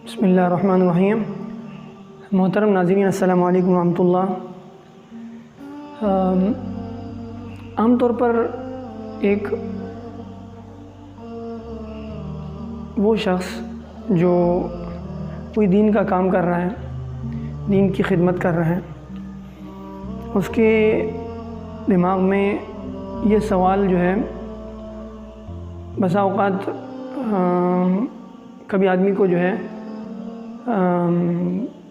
بسم اللہ الرحمن الرحیم۔ محترم ناظرین، السلام علیکم ورحمۃ اللہ۔ عام طور پر ایک وہ شخص جو کوئی دین کا کام کر رہا ہے، دین کی خدمت کر رہا ہے، اس کے دماغ میں یہ سوال جو ہے بسا اوقات کبھی آدمی کو جو ہے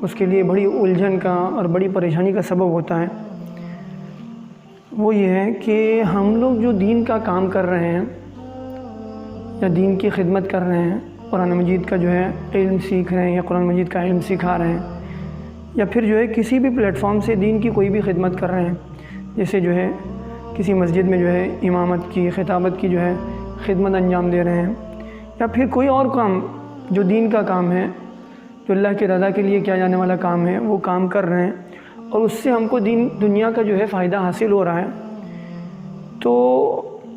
اس کے لیے بڑی الجھن کا اور بڑی پریشانی کا سبب ہوتا ہے۔ وہ یہ ہے کہ ہم لوگ جو دین کا کام کر رہے ہیں یا دین کی خدمت کر رہے ہیں، قرآن مجید کا جو ہے علم سیکھ رہے ہیں یا قرآن مجید کا علم سکھا رہے ہیں، یا پھر جو ہے کسی بھی پلیٹ فارم سے دین کی کوئی بھی خدمت کر رہے ہیں، جیسے جو ہے کسی مسجد میں جو ہے امامت کی، خطابت کی جو ہے خدمت انجام دے رہے ہیں، یا پھر کوئی اور کام جو دین کا کام ہے، جو اللہ کی رضا کے لیے کیا جانے والا کام ہے، وہ کام کر رہے ہیں اور اس سے ہم کو دنیا کا جو ہے فائدہ حاصل ہو رہا ہے، تو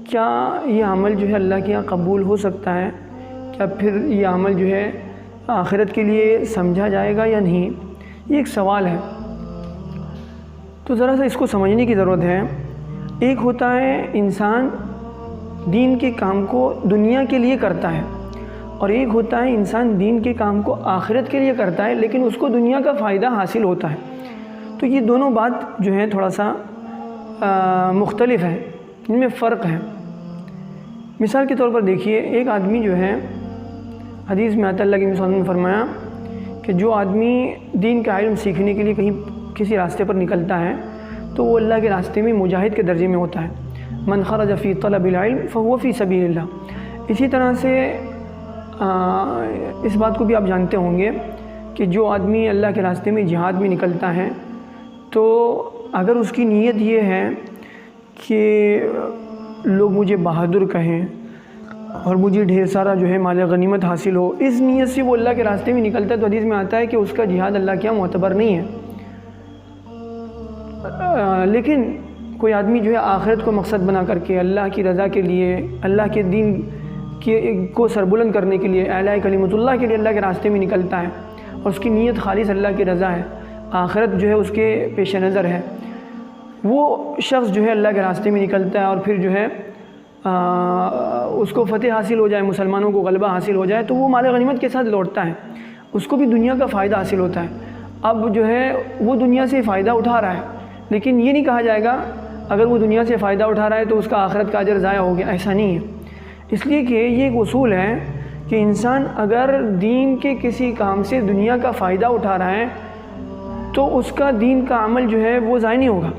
کیا یہ عمل جو ہے اللہ کے یہاں قبول ہو سکتا ہے؟ کیا پھر یہ عمل جو ہے آخرت کے لیے سمجھا جائے گا یا نہیں؟ یہ ایک سوال ہے، تو ذرا سا اس کو سمجھنے کی ضرورت ہے۔ ایک ہوتا ہے انسان دین کے کام کو دنیا کے لیے کرتا ہے، اور ایک ہوتا ہے انسان دین کے کام کو آخرت کے لیے کرتا ہے لیکن اس کو دنیا کا فائدہ حاصل ہوتا ہے۔ تو یہ دونوں بات جو ہے تھوڑا سا مختلف ہے، ان میں فرق ہے۔ مثال کے طور پر دیکھیے، ایک آدمی جو ہے، حدیث میں آتا ہے، اللہ کے رسول نے فرمایا کہ جو آدمی دین کا علم سیکھنے کے لیے کہیں کسی راستے پر نکلتا ہے تو وہ اللہ کے راستے میں مجاہد کے درجے میں ہوتا ہے۔ من خرج فی طلب العلم فهو فی سبیل اللہ۔ اسی طرح سے اس بات کو بھی آپ جانتے ہوں گے کہ جو آدمی اللہ کے راستے میں جہاد میں نکلتا ہے تو اگر اس کی نیت یہ ہے کہ لوگ مجھے بہادر کہیں اور مجھے ڈھیر سارا جو ہے مال غنیمت حاصل ہو، اس نیت سے وہ اللہ کے راستے میں نکلتا ہے تو حدیث میں آتا ہے کہ اس کا جہاد اللہ کے یہاں معتبر نہیں ہے۔ لیکن کوئی آدمی جو ہے آخرت کو مقصد بنا کر کے اللہ کی رضا کے لیے، اللہ کے دین کو سربلند کرنے کے لیے، اعلاء کلمت اللہ کے لیے اللہ کے راستے میں نکلتا ہے اور اس کی نیت خالص اللہ کی رضا ہے، آخرت جو ہے اس کے پیش نظر ہے، وہ شخص جو ہے اللہ کے راستے میں نکلتا ہے اور پھر جو ہے اس کو فتح حاصل ہو جائے، مسلمانوں کو غلبہ حاصل ہو جائے تو وہ مال غنیمت کے ساتھ لوٹتا ہے، اس کو بھی دنیا کا فائدہ حاصل ہوتا ہے۔ اب جو ہے وہ دنیا سے فائدہ اٹھا رہا ہے، لیکن یہ نہیں کہا جائے گا اگر وہ دنیا سے فائدہ اٹھا رہا ہے تو اس کا آخرت کا اجر ضائع ہو گیا، ایسا نہیں ہے۔ اس لیے کہ یہ ایک اصول ہے کہ انسان اگر دین کے کسی کام سے دنیا کا فائدہ اٹھا رہا ہے تو اس کا دین کا عمل جو ہے وہ ضائع نہیں ہوگا۔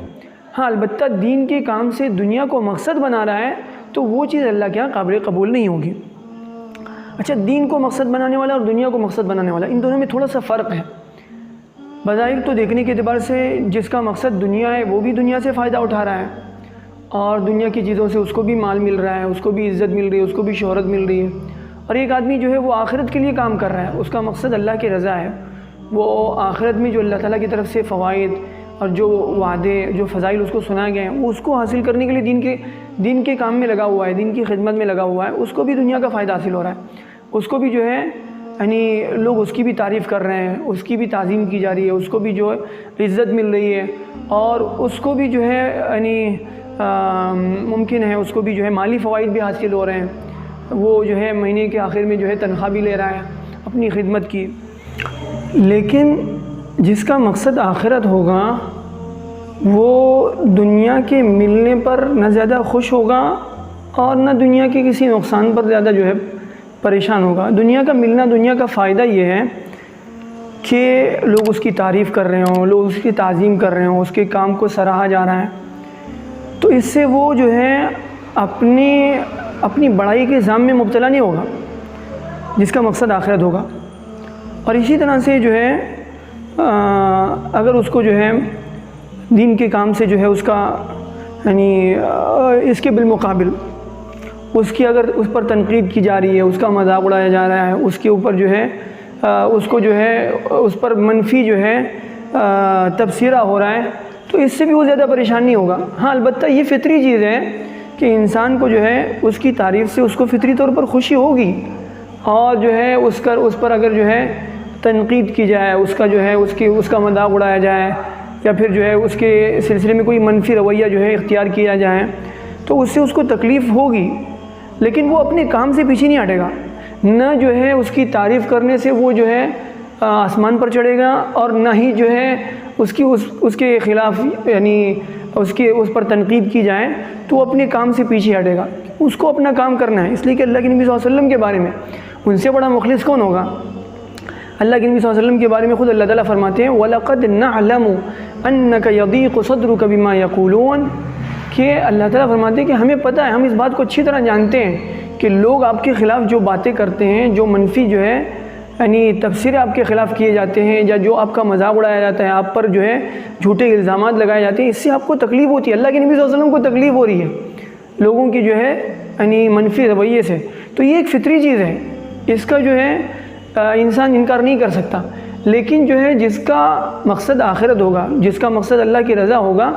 ہاں، البتہ دین کے کام سے دنیا کو مقصد بنا رہا ہے تو وہ چیز اللہ کے یہاں قابل قبول نہیں ہوگی۔ اچھا، دین کو مقصد بنانے والا اور دنیا کو مقصد بنانے والا، ان دونوں میں تھوڑا سا فرق ہے۔ بظاہر تو دیکھنے کے اعتبار سے جس کا مقصد دنیا ہے وہ بھی دنیا سے فائدہ اٹھا رہا ہے اور دنیا کی چیزوں سے اس کو بھی مال مل رہا ہے، اس کو بھی عزت مل رہی ہے، اس کو بھی شہرت مل رہی ہے، اور ایک آدمی جو ہے وہ آخرت کے لیے کام کر رہا ہے، اس کا مقصد اللہ کی رضا ہے، وہ آخرت میں جو اللہ تعالیٰ کی طرف سے فوائد اور جو وعدے، جو فضائل اس کو سنائے گئے ہیں وہ اس کو حاصل کرنے کے لیے دین کے کام میں لگا ہوا ہے، دین کی خدمت میں لگا ہوا ہے، اس کو بھی دنیا کا فائدہ حاصل ہو رہا ہے، اس کو بھی جو ہے یعنی لوگ اس کی بھی تعریف کر رہے ہیں، اس کی بھی تعظیم کی جا رہی ہے، اس کو بھی جو ہے عزت مل رہی ہے، اور اس کو بھی جو ہے یعنی ممکن ہے اس کو بھی جو ہے مالی فوائد بھی حاصل ہو رہے ہیں، وہ جو ہے مہینے کے آخر میں جو ہے تنخواہ بھی لے رہا ہے اپنی خدمت کی۔ لیکن جس کا مقصد آخرت ہوگا وہ دنیا کے ملنے پر نہ زیادہ خوش ہوگا اور نہ دنیا کے کسی نقصان پر زیادہ جو ہے پریشان ہوگا۔ دنیا کا ملنا، دنیا کا فائدہ یہ ہے کہ لوگ اس کی تعریف کر رہے ہوں، لوگ اس کی تعظیم کر رہے ہوں، اس کے کام کو سراہا جا رہا ہے، تو اس سے وہ جو ہے اپنی بڑائی کے الزام میں مبتلا نہیں ہوگا جس کا مقصد آخرت ہوگا۔ اور اسی طرح سے جو ہے اگر اس کو جو ہے دین کے کام سے جو ہے اس کا یعنی اس کے بالمقابل اس کی اگر اس پر تنقید کی جا رہی ہے، اس کا مذاق اڑایا جا رہا ہے، اس کے اوپر جو ہے اس کو جو ہے اس پر منفی جو ہے تبصرہ ہو رہا ہے تو اس سے بھی وہ زیادہ پریشان نہیں ہوگا۔ ہاں، البتہ یہ فطری چیز ہے کہ انسان کو جو ہے اس کی تعریف سے اس کو فطری طور پر خوشی ہوگی، اور جو ہے اس پر اگر جو ہے تنقید کی جائے، اس کا جو ہے اس کا مذاق اڑایا جائے، یا پھر جو ہے اس کے سلسلے میں کوئی منفی رویہ جو ہے اختیار کیا جائے، تو اس سے اس کو تکلیف ہوگی، لیکن وہ اپنے کام سے پیچھے نہیں ہٹے گا، نہ جو ہے اس کی تعریف کرنے سے وہ جو ہے آسمان پر چڑھے گا، اور نہ ہی جو ہے اس کے خلاف یعنی اس پر تنقید کی جائے تو وہ اپنے کام سے پیچھے ہٹے گا، اس کو اپنا کام کرنا ہے۔ اس لیے کہ اللہ کے نبی صلی اللہ علیہ وسلم کے بارے میں ان سے بڑا مخلص کون ہوگا؟ اللہ کے نبی صلی اللہ علیہ وسلم کے بارے میں خود اللہ تعالیٰ فرماتے ہیں وَلَقَدْ نَعْلَمُ أَنَّكَ يَضِيقُ صَدْرُكَ بِمَا يَقُولُونَ، کہ اللہ تعالیٰ فرماتے ہیں کہ ہمیں پتہ ہے، ہم اس بات کو اچھی طرح جانتے ہیں کہ لوگ آپ کے خلاف جو باتیں کرتے ہیں، جو منفی جو ہے یعنی تبصرے آپ کے خلاف کیے جاتے ہیں، یا جو آپ کا مذاق اڑایا جاتا ہے، آپ پر جو ہے جھوٹے الزامات لگائے جاتے ہیں، اس سے آپ کو تکلیف ہوتی ہے، اللہ کے نبی صلی اللہ علیہ وسلم کو تکلیف ہو رہی ہے لوگوں کی جو ہے یعنی منفی رویے سے، تو یہ ایک فطری چیز ہے، اس کا جو ہے انسان انکار نہیں کر سکتا۔ لیکن جو ہے جس کا مقصد آخرت ہوگا، جس کا مقصد اللہ کی رضا ہوگا،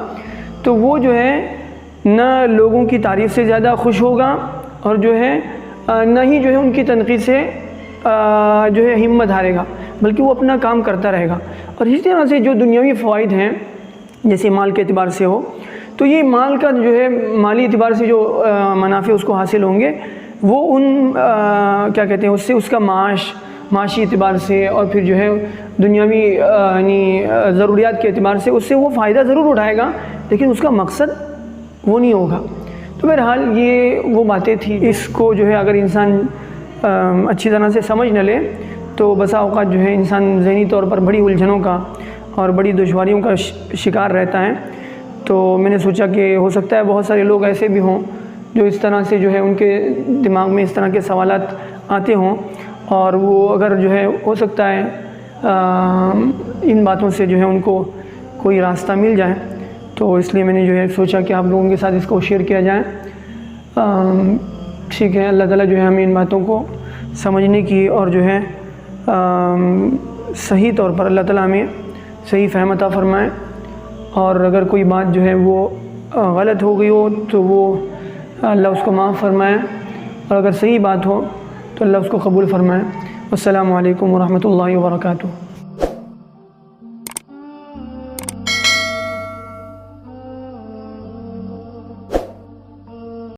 تو وہ جو ہے نہ لوگوں کی تعریف سے زیادہ خوش ہوگا، اور جو ہے نہ ہی جو ہے ان کی تنقید سے جو ہے ہمت ہارے گا، بلکہ وہ اپنا کام کرتا رہے گا۔ اور اسی طرح سے جو دنیاوی فوائد ہیں، جیسے مال کے اعتبار سے ہو، تو یہ مال کا جو ہے مالی اعتبار سے جو منافع اس کو حاصل ہوں گے، وہ ان کیا کہتے ہیں اس کا معاشی اعتبار سے، اور پھر جو ہے دنیاوی یعنی ضروریات کے اعتبار سے اس سے وہ فائدہ ضرور اٹھائے گا، لیکن اس کا مقصد وہ نہیں ہوگا۔ تو بہرحال یہ وہ باتیں تھیں، اس کو جو ہے اگر انسان اچھی طرح سے سمجھ نہ لے تو بسا اوقات جو ہے انسان ذہنی طور پر بڑی الجھنوں کا اور بڑی دشواریوں کا شکار رہتا ہے۔ تو میں نے سوچا کہ ہو سکتا ہے بہت سارے لوگ ایسے بھی ہوں جو اس طرح سے جو ہے ان کے دماغ میں اس طرح کے سوالات آتے ہوں، اور وہ اگر جو ہے ہو سکتا ہے ان باتوں سے جو ہے ان کو کوئی راستہ مل جائے، تو اس لیے میں نے جو ہے سوچا کہ آپ لوگوں کے ساتھ اس کو شیئر کیا جائے۔ ٹھیک ہے، اللہ تعالیٰ جو ہے ہمیں ان باتوں کو سمجھنے کی اور جو ہے صحیح طور پر اللہ تعالیٰ ہمیں صحیح فہم عطا فرمائے، اور اگر کوئی بات جو ہے وہ غلط ہو گئی ہو تو وہ اللہ اس کو معاف فرمائے، اور اگر صحیح بات ہو تو اللہ اس کو قبول فرمائے۔ السلام علیکم ورحمۃ اللہ وبرکاتہ۔